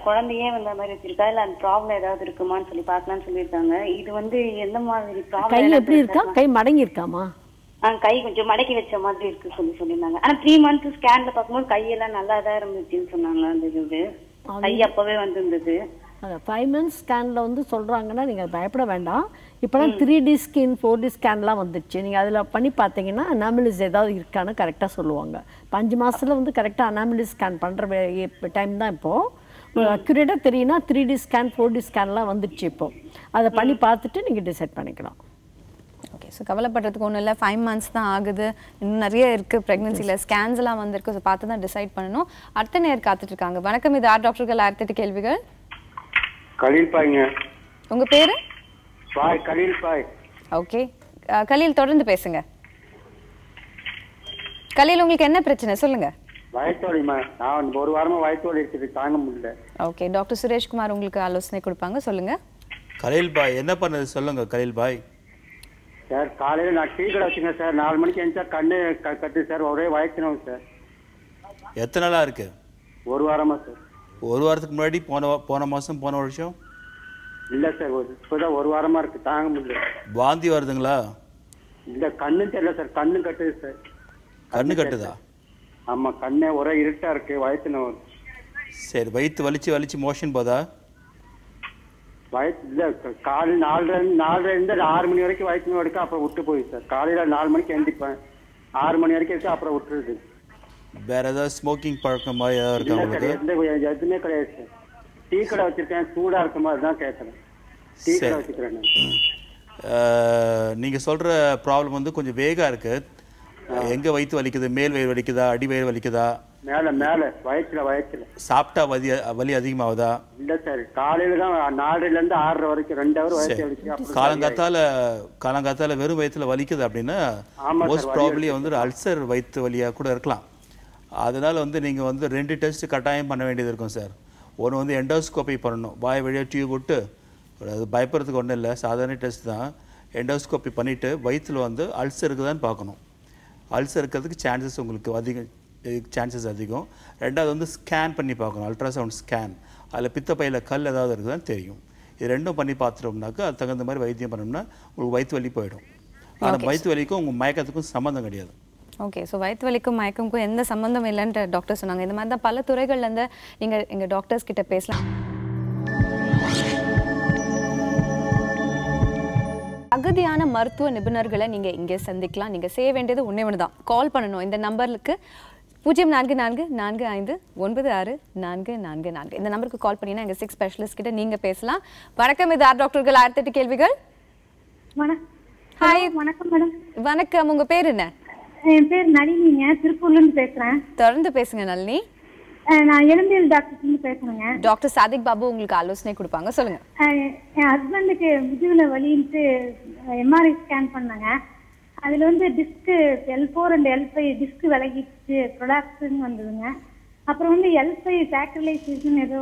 குழந்தையே வந்து மாதிரி வச்சிருக்கா, இல்ல அந்த ப்ராப்ளம் ஏதாவது இருக்குமான்னு சொல்லி பார்க்கலாம்னு சொல்லியிருக்காங்க. இது வந்து எந்த மாதிரி ப்ராப்ளம்? கை எப்படி இருக்கா? கை மடங்கி இருக்காமா? கை கொஞ்சம் மடக்கி வச்ச மாதிரி இருக்கு சொல்லியிருந்தாங்க. ஆனா 3 மந்த் ஸ்கேன்ல பார்க்கும்போது கையெல்லாம் நல்லா தான் இருந்துச்சுன்னு சொன்னாங்க. அந்த இது கை அப்பவே வந்திருந்தது. 5 months ஸ்கேனில் வந்து சொல்கிறாங்கன்னா நீங்கள் பயப்பட வேண்டாம். இப்போலாம் 3D ஸ்கேன் 4D ஸ்கேன்லாம் வந்துடுச்சு. நீங்கள் அதில் பண்ணி பார்த்தீங்கன்னா அனாமலிஸ் ஏதாவது இருக்கான்னு கரெக்டாக சொல்லுவாங்க. 5 மாதத்தில் வந்து கரெக்டாக அனாமலிஸ் ஸ்கேன் பண்ணுற டைம் தான் இப்போது. அக்யூரேட்டாக தெரியும்னா 3D ஸ்கேன் 4D ஸ்கேன்லாம் வந்துடுச்சு இப்போது. அதை பண்ணி பார்த்துட்டு நீங்கள் டிசைட் பண்ணிக்கலாம். ஓகே, ஸோ கவலைப்படுறதுக்கு ஒன்றும் இல்லை. 5 months தான் ஆகுது, இன்னும் நிறைய இருக்குது ப்ரெக்னன்சியில். ஸ்கேன்ஸ் எல்லாம் வந்திருக்கு, ஸோ பார்த்து தான் டிசைட் பண்ணணும். அடுத்த நேர் காத்துட்ருக்காங்க. வணக்கம், இது ஆர் டாக்டர்கள் 1008 கேள்விகள். கலீல் பாய்ங்க. உங்கள் பேர்? கலீல் பாய். ஓகே கலீல், தொடர்ந்து பேசுங்க. கலீல், உங்களுக்கு என்ன பிரச்சனை சொல்லுங்க. வயிற்றுவலிமா, நான் 1 வாரமா வயிற்றுவலி இருக்குது, தாங்க முடியல. ஓகே, டாக்டர் சுரேஷ்குமார் உங்களுக்கு ஆலோசனை கொடுப்பாங்க, சொல்லுங்க. கலீல் பாய், என்ன பண்ணது சொல்லுங்க கலீல் பாய். சார், காலையில் நான் டீ கடை வச்சுங்க சார். 4 மணிக்கு எழுந்தா கண்ணு கட்டு சார், ஒரே வயிற்றுனோம் சார். எத்தனை நாளாக இருக்கு? 1 வாரமா சார். 1 வாரத்துக்கு முன்னாடி போன மாதம் போன வருஷம்? இல்லை சார், இப்போதான் 1 வாரமா இருக்கு, தாங்க முடியல. வாந்தி வருதுங்களா? இல்லை, கண்ணு தெரியல சார், கண்ணு கட்டுது சார். கண்ணு கட்டுதா? ஆமாம், கண்ணே ஒரே இருட்டா இருக்கு, வயிற்றுனோம். சரி, வயிற்று வலிச்சு மோஷன் போதா? வயிற்று இல்லை, காலையில் 4:30 6 மணி வரைக்கும் வயிற்று வரைக்கும், அப்புறம் விட்டு போய் சார். காலையில் 4 மணிக்கு எழுந்திப்பேன், 6 மணி வரைக்கும் இருக்கு, அப்புறம் விட்டுருது. வேற ஏதாவது ஸ்மோக்கிங் பழக்கம் மாதிரி ஏதாவது இருக்கா உங்களுக்கு? எதுவுமே கிடையாது சார். டீ கடை வச்சிருக்கேன், சூடா இருக்க மாதிரி தான் கேட்குறேன். டீ கடை வச்சுக்கிறேன். நீங்கள் சொல்கிற ப்ராப்ளம் வந்து கொஞ்சம் வேகா இருக்கு. எங்கே வயிற்று வலிக்குது? மேல் வயிறு வலிக்குதா, அடி வயிறு வலிக்குதா? மேல வயிற்றுல. சாப்பிட்டா வலி அதிகமாகுதா? இல்லை சார், காலையில தான் 4:00 to 6:30 வரைக்கும் 2 hour வயிற்று வலிக்கு. காலங்காத்தால வெறும் வயிற்றுல வலிக்குது அப்படின்னா மோஸ்ட் ப்ராபப்ளி வந்து அல்சர் வயிற்று வலியாக கூட இருக்கலாம். அதனால வந்து நீங்கள் வந்து 2 டெஸ்ட் கட்டாயம் பண்ண வேண்டியது இருக்கும் சார். ஒன்று வந்து எண்டோஸ்கோப்பி பண்ணணும், வாய் வழியாக டியூப் விட்டு. அது பயப்படுறதுக்கு ஒன்றும் இல்லை, சாதாரண டெஸ்ட் தான். எண்டோஸ்கோப்பி பண்ணிவிட்டு வயிற்றில் வந்து அல்சர் இருக்குதான்னு பார்க்கணும். அல்சர் இருக்கிறதுக்கு சான்சஸ் அதிகம். ரெண்டாவது வந்து ஸ்கேன் பண்ணி பார்க்கணும், அல்ட்ராசவுண்ட் ஸ்கேன். அதில் பித்தப்பையில் கல் ஏதாவது இருக்குதான்னு தெரியும். இது 2ம் பண்ணி பார்த்துட்டோம்னாக்கா அது தகுந்த மாதிரி வைத்தியம் பண்ணோம்னா உங்களுக்கு வயிற்று வலி போயிடும். ஆனால் வயிற்று வலிக்கும் உங்கள் மயக்கத்துக்கும் சம்மந்தம் கிடையாது. ஓகே, ஸோ வயிற்று வலிக்கும் மயக்கமுக்கும் எந்த சம்மந்தம் இல்லைன்ட்டு டாக்டர் சொன்னாங்க. இந்த மாதிரி தான் பல துறைகள்லேருந்து நீங்கள் எங்கள் டாக்டர்ஸ் கிட்ட பேசலாம். தகுதியான மருத்துவ நிபுணர்களை நீங்கள் இங்கே சந்திக்கலாம். நீங்கள் செய்ய வேண்டியது ஒன்று தான், கால் பண்ணணும். இந்த நம்பருக்கு 0444969444. இந்த நம்பருக்கு கால் பண்ணினா எங்கள் 6 ஸ்பெஷலிஸ்ட் கிட்ட நீங்கள் பேசலாம். வணக்கம், இது ஆர் டாக்டர்கள் 1008 கேள்விகள். ஹாய், வணக்கம் மேடம். வணக்கம், உங்கள் பேர் என்ன? என் பேர் நளினிங்க, திருப்பூர்லேருந்து பேசுகிறேன். தொடர்ந்து பேசுங்க நளினி. நான் எலும்பியல் டாக்டர்லேருந்து பேசுகிறேங்க. டாக்டர் சாதிக் பாபு உங்களுக்கு ஆலோசனை கொடுப்பாங்க, சொல்லுங்க. என் ஹஸ்பண்டுக்கு முதுகுல வலின்ட்டு எம்ஆர்ஐ ஸ்கேன் பண்ணாங்க. அதில் வந்து disc L4 and L5 disc விலகிச்சு, ப்ரொலாப்ஸ்ன்னு வந்ததுங்க. அப்புறம் வந்து L5 சாக்ரிலைசேஷன் ஏதோ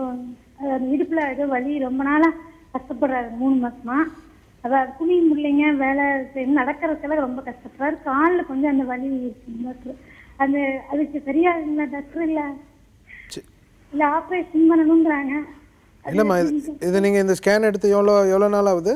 இடுப்பில் ஏதோ வலி, ரொம்ப நாளாக கஷ்டப்படுறாரு, 3 மாசமா. அதாவது குனிய முடியலைங்க, வேலை நடக்கிறதுக்கெல்லாம் ரொம்ப கஷ்டப்படுறாரு. காலில் கொஞ்சம் அந்த வலி இருக்கு டாக்டர். அதுக்கு சரியாகுங்களா டாக்டர்? இல்லை ஆப்ரேஷன் பண்ணணுங்கிறாங்க. இல்லைம்மா இது நீங்கள் இந்த ஸ்கேன் எடுத்து எவ்வளோ நாள் ஆகுது?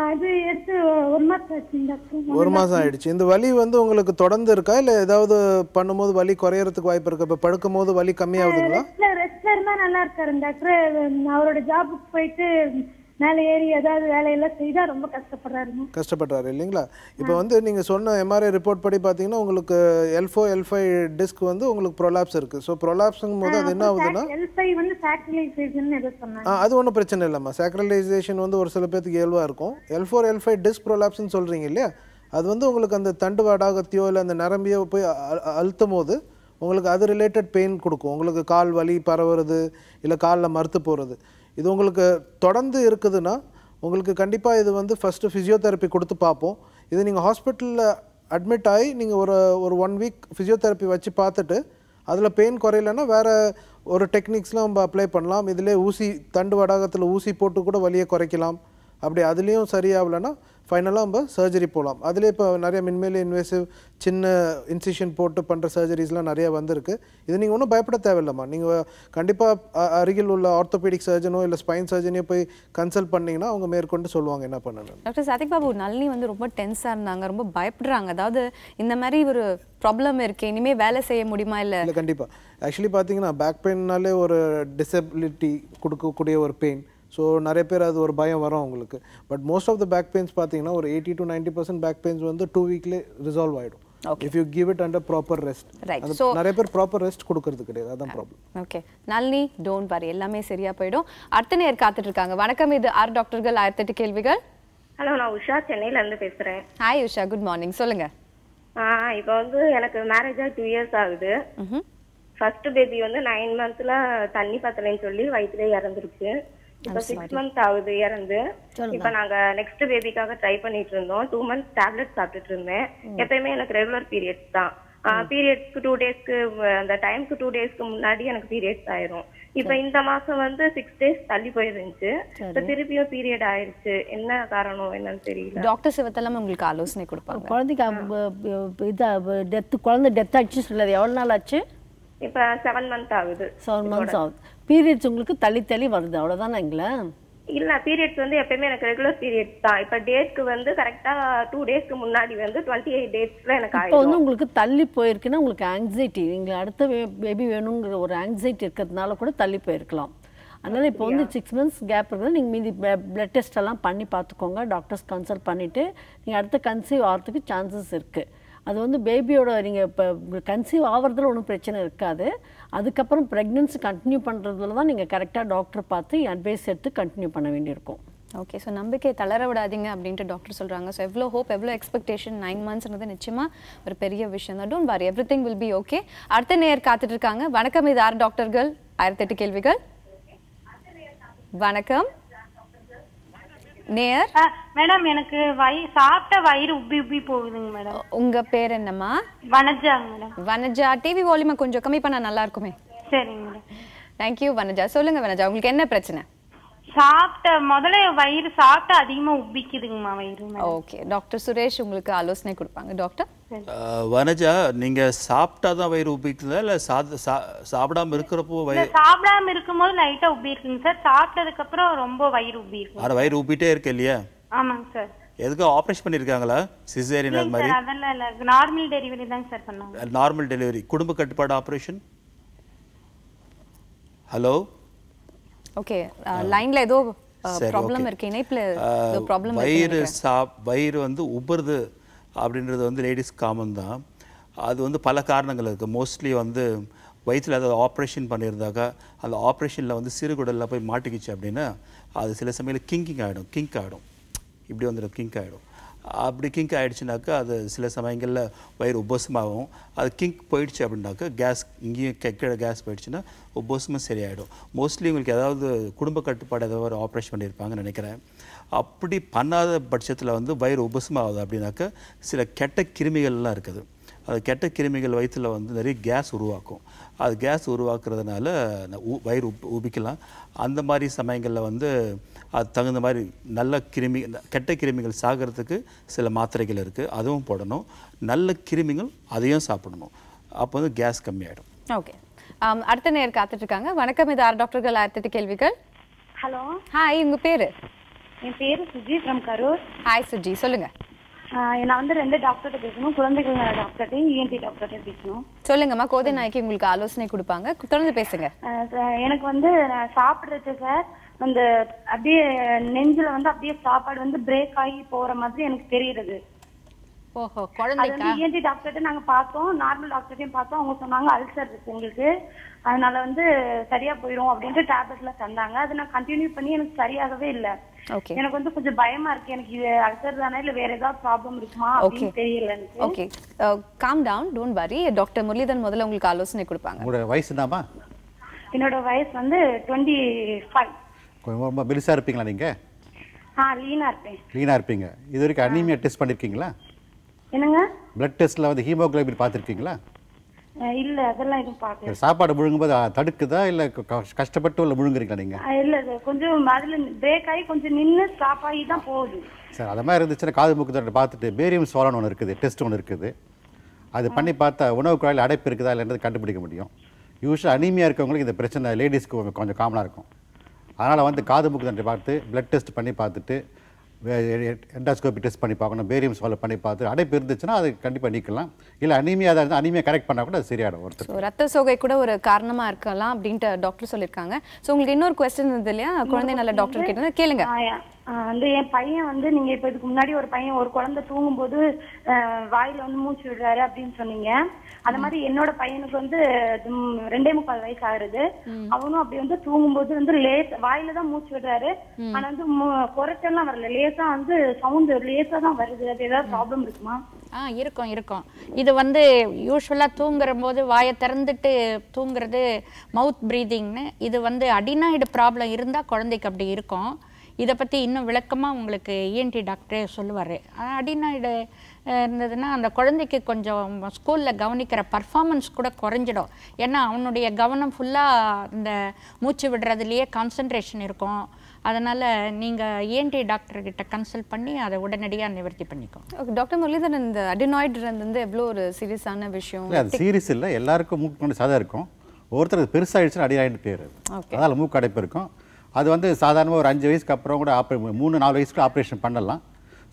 அது எடுத்து 1 மாதம் ஆச்சு டாக்டர். 1 மாதம் ஆயிடுச்சு. இந்த வலி வந்து உங்களுக்கு தொடர்ந்து இருக்கா இல்லை ஏதாவது பண்ணும்போது வலி குறையறதுக்கு வாய்ப்பு இருக்கா? இப்போ படுக்கும் போது வலி கம்மியாகுதுங்களா? ரெஸ்ட்ல இருந்தா நல்லா இருக்காரு டாக்டர். அவரோட ஜாபுக்கு போயிட்டு மேலே ஏறி ஏதாவது வேலையெல்லாம் செய்தா ரொம்ப கஷ்டப்படுறாரு இல்லைங்களா? இப்போ வந்து நீங்கள் சொன்ன எம்ஆர்ஐ ரிப்போர்ட் படி பார்த்தீங்கன்னா உங்களுக்கு L4 L5 டிஸ்க் வந்து உங்களுக்கு ப்ரொலாப்ஸ் இருக்குது. ஸோ ப்ரொலாப்ஸுங்கும் போது அது என்ன ஆகுதுன்னா L5 வந்து சாக்ரிலைசேஷன் ஏதோ சொன்னாங்க. அது ஒன்றும் பிரச்சனை இல்லைம்மா. சாக்ரிலைசேஷன் வந்து ஒரு சில பேருக்கு இயல்பாக இருக்கும். L4 L5 டிஸ்க் ப்ரொலாப்ஸ்ன்னு சொல்கிறீங்க இல்லையா, அது வந்து உங்களுக்கு அந்த தண்டு வடாகத்தையோ இல்லை அந்த நரம்பியோ போய் அழுத்தும் போது உங்களுக்கு அது ரிலேட்டட் பெயின் கொடுக்கும். உங்களுக்கு கால் வலி பரவுறது இல்லை காலில் மறுத்து போகிறது. இது உங்களுக்கு தொடர்ந்து இருக்குதுன்னா உங்களுக்கு கண்டிப்பாக இது வந்து ஃபஸ்ட்டு ஃபிசியோதெரப்பி கொடுத்து பார்ப்போம். இது நீங்கள் ஹாஸ்பிட்டலில் அட்மிட் ஆகி நீங்கள் ஒரு 1 வீக் ஃபிசியோதெரப்பி வச்சு பார்த்துட்டு அதில் பெயின் குறையலன்னா வேறு ஒரு டெக்னிக்ஸ்லாம் நம்ம அப்ளை பண்ணலாம். இதிலே ஊசி தண்டு வடாகத்தில் ஊசி போட்டு கூட வலியை குறைக்கலாம். அப்படி அதுலேயும் சரியாகலைன்னா ஃபைனலாக நம்ம சர்ஜரி போகலாம். அதிலே இப்போ நிறைய மின்மேலே இன்வேசிவ் சின்ன இன்சிஷன் போட்டு பண்ணுற சர்ஜரிஸ்லாம் நிறைய வந்திருக்கு. இது நீங்கள் ஒன்றும் பயப்பட தேவையில்லைம்மா. நீங்கள் கண்டிப்பாக அருகில் உள்ள ஆர்த்தோபீடிக் சர்ஜனோ இல்லை ஸ்பைன் சர்ஜனையோ போய் கன்சல்ட் பண்ணிங்கன்னா அவங்க மேற்கொண்டு சொல்லுவாங்க என்ன பண்ணணும். டாக்டர் சாதிக் பாபு, நளினி வந்து ரொம்ப டென்ஸாக இருந்தாங்க, ரொம்ப பயப்படுறாங்க. அதாவது இந்த மாதிரி ஒரு ப்ராப்ளம் இருக்குது, இனிமேல் வேலை செய்ய முடியுமா? இல்லை கண்டிப்பாக. ஆக்சுவலி பார்த்தீங்கன்னா பேக் பெயின்னாலே ஒரு டிசபிலிட்டி கொடுக்கக்கூடிய ஒரு பெயின். ஸோ நிறைய பேர் அது ஒரு பயம் வரும் அவங்களுக்கு. But most of the back pains பார்த்தீங்கன்னா ஒரு 80 to 90% பேக் பெயின்ஸ் வந்து 2 வீக்லேயே ரிசால்வ் ஆகிடும். If you give it under proper rest. நிறைய பேர் ப்ராப்பர் ரெஸ்ட் கொடுக்கறது கிடையாது, அதான் problem. Okay Nalini, don't worry, எல்லாமே சரியா போயிடும். அடுத்த நேர் காத்துட்டு இருக்காங்க. வணக்கம், இது ஆர் டாக்டர்கள் 1008 கேள்விகள். ஹலோ, நான் உஷா, சென்னையில இருந்து பேசுறேன். ஹாய் உஷா, குட் மார்னிங், சொல்லுங்க. இப்போ வந்து எனக்கு மேரேஜ் ஆகி 2 years ஆகுது. ஃபர்ஸ்ட் பேபி வந்து 9 monthsல தண்ணி பத்தலைன்னு சொல்லி வயிற்றுல இறந்துருச்சு. இப்போ 6 months ஆகுது இறந்து. இப்போ நாங்க நெக்ஸ்ட் பேபிக்காக ட்ரை பண்ணிட்டு இருந்தோம். 2 months டேப்லெட் சாப்பிட்டுட்டு இருந்தேன். எப்பயுமே எனக்கு ரெகுலர் பீரியட்ஸ் தான். பீரியட்ஸ்க்கு 2 daysக்கு அந்த டைம்க்கு 2 daysக்கு முன்னாடி எனக்கு பீரியட்ஸ் ஆயிரும். இப்போ இந்த மாசம் வந்து 6 days தள்ளி போயிருந்துச்சு. இப்போ திருப்பியும் பீரியட் ஆயிருச்சு. என்ன காரணம் என்னன்னு தெரியல. டாக்டர் சிவத்தெல்லாம் உங்களுக்கு ஆலோசனை கொடுப்பாங்க. குழந்தைக்கு குழந்தை டெத் ஆச்சு சொல்லாது, எவ்வளவு நாள் ஆச்சு? இப்போ 7 months ஆகுது. 7 months ஆகுது. பீரியட்ஸ் உங்களுக்கு தள்ளி வருது, அவ்வளவுதானங்களா? இல்ல, பீரியட்ஸ் வந்து எப்பயுமே எனக்கு ரெகுலர் பீரியட்ஸ் தான். இப்ப டேட்க்கு வந்து கரெக்ட்டா 2 daysக்கு முன்னாடி வந்து 28 daysல எனக்கு ஆயிடும். இப்போ வந்து உங்களுக்கு தள்ளி போயிருக்குன்னா உங்களுக்கு ஆங்ஸைட்டி, நீங்க அடுத்த பேபி வேணுங்கிற ஒரு ஆங்ஸைட்டி இருக்கிறதுனால கூட தள்ளி போயிருக்கலாம். அதனால இப்போ வந்து 6 months கேப் இருக்குது. நீங்கள் மீதி பிளட் டெஸ்ட் எல்லாம் பண்ணி பார்த்துக்கோங்க. டாக்டர்ஸ் கன்சல்ட் பண்ணிவிட்டு நீங்கள் அடுத்த கன்சீவ் ஆகிறதுக்கு சான்சஸ் இருக்குது. அது வந்து பேபியோட நீங்கள் இப்போ கன்சீவ் ஆகிறதுல ஒன்றும் பிரச்சனை இருக்காது. அதுக்கப்புறம் ப்ரெக்னென்சி கண்டினியூ பண்ணுறதுல தான் நீங்கள் கரெக்டாக டாக்டர் பார்த்து அட்வைஸ் எடுத்து கண்டினியூ பண்ண வேண்டியிருக்கும். ஓகே, ஸோ நம்பிக்கை தளர விடாதீங்க அப்படின்ட்டு டாக்டர் சொல்கிறாங்க. ஸோ எவ்வளோ ஹோப், எவ்வளோ எக்ஸ்பெக்டேஷன், 9 monthsன்றது நிச்சயமாக ஒரு பெரிய விஷயம் தான். Don't worry, everything will be okay. அடுத்த நேர் காத்துட்டு இருக்காங்க. வணக்கம், இது ஆர் டாக்டர்கள் 1008 கேள்விகள். வணக்கம் நேர். மேடம், எனக்கு சாப்பிட்ட வயிறு உப்பி போகுதுங்க மேடம். உங்க பேர் என்னம்மா? வனஜா மேடம். வனஜா, டிவி வால்யூமை கொஞ்சம் கம்மி பண்ணா நல்லா இருக்குமே. சரிங்க மேடம். தேங்க்யூ வனஜா. சொல்லுங்க வனஜா, உங்களுக்கு என்ன பிரச்சனை? முதல்ல வயிறு சாப்பிட்டா அதிகமா உப்பிக்குதுங்கம்மா வயிறு. ஓகே, டாக்டர் சுரேஷ் உங்களுக்கு ஆலோசனை கொடுப்பாங்க. டாக்டர். வனஜா, நீங்க சாப்பிட்டாதான் வயிறு உப்பிக்குதா இல்ல சாப்பிடாம இருக்கிறப்போ வயிறு? சாப்பிடாம இருக்கும்போது லைட்டா உப்பி இருக்குங்க சார். சாப்பிட்டதுக்கு அப்புறம் ரொம்ப வயிறு உப்பி இருக்கு. அரை வயிறு உப்பிட்டே இருக்கு இல்லையா? ஆமாங்க சார். எதுக்கு ஆபரேஷன் பண்ணிருக்காங்களா? சிசேரியன் அது மாதிரி? அதெல்லாம் இல்ல, நார்மல் டெலிவரி தான் சார் பண்ணாங்க. நார்மல் டெலிவரி, குடும்ப கட்டுப்பாடு ஆபரேஷன். ஹலோ, ஓகே, லைன்ல ஏதோ ப்ராப்ளம் இருக்கு, இணைப்புல ஏதோ ப்ராப்ளம் இருக்கு. வயிறு வந்து உபுறது அப்படின்றது வந்து லேடிஸ் காமன் தான். அது வந்து பல காரணங்கள் இருக்குது. மோஸ்ட்லி வந்து வயிற்றில் ஏதாவது ஆப்ரேஷன் பண்ணியிருந்தாக்கா அந்த ஆப்ரேஷனில் வந்து சிறுகுடலில் போய் மாட்டிக்கிச்சு அப்படின்னா அது சில சமயத்தில் கிங்க் ஆகிடும். இப்படி வந்துடும், கிங்க் ஆகிடும். அப்படி கிங்க் ஆகிடுச்சுனாக்கா அது சில சமயங்களில் வயிறு உபோசமாகும். அது கிங்க் போயிடுச்சு அப்படின்னாக்கா கேஸ் இங்கேயும் கீழே கேஸ் போயிடுச்சுன்னா உபோசமும் சரியாயிடும். மோஸ்ட்லி உங்களுக்கு ஏதாவது குடும்ப கட்டுப்பாடு ஏதாவது ஒரு ஆப்ரேஷன் பண்ணியிருப்பாங்கன்னு நினைக்கிறேன். அப்படி பண்ணாத பட்சத்தில் வந்து வயிறு உபோசமாகுது அப்படின்னாக்கா சில கெட்ட கிருமிகள்லாம் இருக்குது. அது கெட்ட கிருமிகள் வயிற்றில் வந்து நிறைய கேஸ் உருவாக்கும். அது கேஸ் உருவாக்குறதுனால வயிறு உபிக்கலாம். அந்த மாதிரி சமயங்களில் வந்து அது தகுந்த மாதிரி நல்ல கெட்ட கிருமிகள் சாகிறதுக்கு சில மாத்திரைகள் இருக்குது, அதுவும் போடணும். நல்ல கிருமிகள் அதையும் சாப்பிடணும். அப்போ வந்து கேஸ் கம்மியாயிடும். ஓகே, அடுத்த நேர் காத்துட்டு இருக்காங்க. வணக்கம், இது ஆர் டாக்டர்கள் 1008 கேள்விகள். ஹலோ. ஹாய், உங்க பேரு? என் பேரு சுஜி ஃப்ரம் கரூர். ஹாய் சுஜி, சொல்லுங்க. நான் வந்து 2 டாக்டர்கிட்ட பேசணும், குழந்தைகள் டாக்டர்கிட்டையும் இஎன்டி டாக்டர்கிட்ட பேசணும். சொல்லுங்கம்மா, கோதை நாய்க்கு உங்களுக்கு ஆலோசனை கொடுப்பாங்க, தொடர்ந்து பேசுங்க. எனக்கு வந்து சாப்பிடுறது சார் அந்த அப்படியே நெஞ்சில வந்து அப்படியே சாப்பாடு வந்து பிரேக் ஆகி போற மாதிரி எனக்கு தெரியுது. ஓஹோ, குழந்தைக்கு இஎன்டி டாக்டர்கிட்ட நாங்க பார்த்தோம், நார்மல் டாக்டர்கிட்டையும் பார்த்தோம். அவங்க சொன்னாங்க அல்சர் இருக்கு உங்களுக்கு, அதனால வந்து சரியா போயிடும் அப்படின்ட்டு டேப்லெட்ல தந்தாங்க. அதை நான் கண்டினியூ பண்ணி எனக்கு சரியாகவே இல்லை. எனக்கு வந்து கொஞ்சம் பயமா இருக்கு, எனக்கு இது அல்சர் தானே இல்ல வேற ஏதாவது ப்ராப்ளம் இருக்குமா அப்படின்னு தெரியல எனக்கு. Okay, calm down, don't worry. Doctor Muralidharan முதல்ல உங்களுக்கு ஆலோசனை கொடுப்பாங்க. உங்களோட வயசு என்னமா? என்னோட வயசு வந்து 25. ரொம்ப பெருசா இருப்பீங்களா நீங்க? லீனா இருப்பேன். லீனா இருப்பீங்க. இது வரைக்கும் அனீமியா டெஸ்ட் பண்ணிருக்கீங்களா? என்னங்க? பிளட் டெஸ்ட்ல வந்து ஹீமோகுளோபின் பார்த்திருக்கீங்களா? இல்ல, அதெல்லாம் எதுவும் பார்க்கல. சாப்பாடு முழுங்கும்போது தடுக்குதா இல்ல கஷ்டப்பட்டு இல்ல முழுங்குறீங்களா நீங்க? இல்ல, கொஞ்சம் அதுல பிரேக் ஆகி கொஞ்சம் நின்னு ஸ்டாப் ஆகி தான் போகுது சார். அது மாதிரி இருந்துச்சுன்னா காது மூக்கு தொண்டை பார்த்துட்டு பேரியம் சோலான்னு ஒன்று இருக்குது, டெஸ்ட் ஒன்று இருக்குது. அது பண்ணி பார்த்தா உணவு குழாயில் அடைப்பு இருக்குதா இல்லைன்றது கண்டுபிடிக்க முடியும். யூஸ்வலாக அனீமியா இருக்கவங்களுக்கு இந்த பிரச்சனை லேடிஸ்க்கு கொஞ்சம் காமனாக இருக்கும். அதனால் வந்து காது மூக்கு தொண்டை பார்த்து பிளட் டெஸ்ட் பண்ணி பார்த்துட்டு எண்டாஸ்கோபி டெஸ்ட் பண்ணி பார்க்கணும், பேரியம் சோலை பண்ணி பார்த்து அடைப்பு இருந்துச்சுன்னா அது கண்டிப்பாக நீக்கலாம். இல்லை அனீமியா தான் இருந்தால் அனீமியா கரெக்ட் பண்ணால் கூட அது சரியாயிடும். ஒருத்தர் ரத்த சோகை கூட ஒரு காரணமாக இருக்கலாம் அப்படின்ட்டு டாக்டர் சொல்லியிருக்காங்க. ஸோ உங்களுக்கு இன்னொரு கொஸ்டின் இருந்தது இல்லையா, குழந்தை நல்ல டாக்டர் கிட்ட கேளுங்க. வந்து என் பையன் வந்து நீங்க இப்ப இதுக்கு முன்னாடி ஒரு பையன் ஒரு குழந்தை தூங்கும் போது வாயில வந்து மூச்சு விடுறாரு அப்படின்னு சொன்னீங்க. அந்த மாதிரி என்னோட பையனுக்கு வந்து 2.25 வயசு ஆகுது. அவனும் அப்படி வந்து தூங்கும்போது வந்து வாயில தான் மூச்சு விடுறாரு. ஆனா வந்து குறைச்செல்லாம் வரல, லேசா வந்து சவுண்ட் லேசா தான் வருது. அது ஏதாவது ப்ராப்ளம் இருக்குமா? இருக்கும். இது வந்து யூஸ்வலாக தூங்குற போது வாயை திறந்துட்டு தூங்குறது மவுத் ப்ரீதிங்னு. இது வந்து அடினாய்டு ப்ராப்ளம் இருந்தால் குழந்தைக்கு அப்படி இருக்கும். இதை பற்றி இன்னும் விளக்கமாக உங்களுக்கு இஎன்டி டாக்டரே சொல்லுவார். அடினாய்டு இருந்ததுன்னா அந்த குழந்தைக்கு கொஞ்சம் ஸ்கூலில் கவனிக்கிற பர்ஃபார்மன்ஸ் கூட குறைஞ்சிடும். ஏன்னா அவனுடைய கவனம் ஃபுல்லாக இந்த மூச்சு விடுறதுலையே கான்சன்ட்ரேஷன் இருக்கும். அதனால் நீங்கள் இஎன்டி டாக்டர்கிட்ட கன்சல்ட் பண்ணி அதை உடனடியாக நிவர்த்தி பண்ணிக்கோ. ஓகே டாக்டர் முரளிதரன், இந்த அடினாய்டு வந்து எவ்வளோ ஒரு சீரியஸான விஷயம்? இல்லை, அது சீரியஸ் இல்லை. எல்லாருக்கும் மூக்கு கொண்டு சாதா இருக்கும். ஒருத்தருக்கு பெருசாகிடுச்சுன்னா அடினாய்டு பேர். அதனால் மூக்கு அடைப்பு இருக்கும். அது வந்து சாதாரணமாக ஒரு 5 வயசுக்கு அப்புறம் கூட 3-4 வயசுக்கு ஆப்ரேஷன் பண்ணலாம்.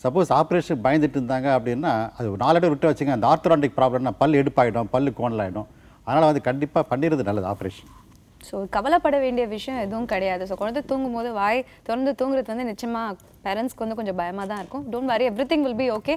சப்போஸ் ஆப்ரேஷன் பயந்துட்டு இருந்தாங்க அப்படின்னா அது 4 இடம் விட்டு வச்சுங்க. அந்த ஆர்த்தோடான்டிக் ப்ராப்ளம்னா பல் எடுப்பாயிடும், பல்லு கோணலாயிடும். அதனால் வந்து கண்டிப்பாக பண்ணிடுறது நல்லது ஆப்ரேஷன். ஸோ கவலைப்பட வேண்டிய விஷயம் எதுவும் கிடையாது. ஸோ குழந்தை தூங்கும் போது வாய் திறந்து தூங்குறது வந்து நிச்சயமாக பேரண்ட்ஸ்க்கு வந்து கொஞ்சம் பயமாக தான் இருக்கும். Don't worry, everything will be okay.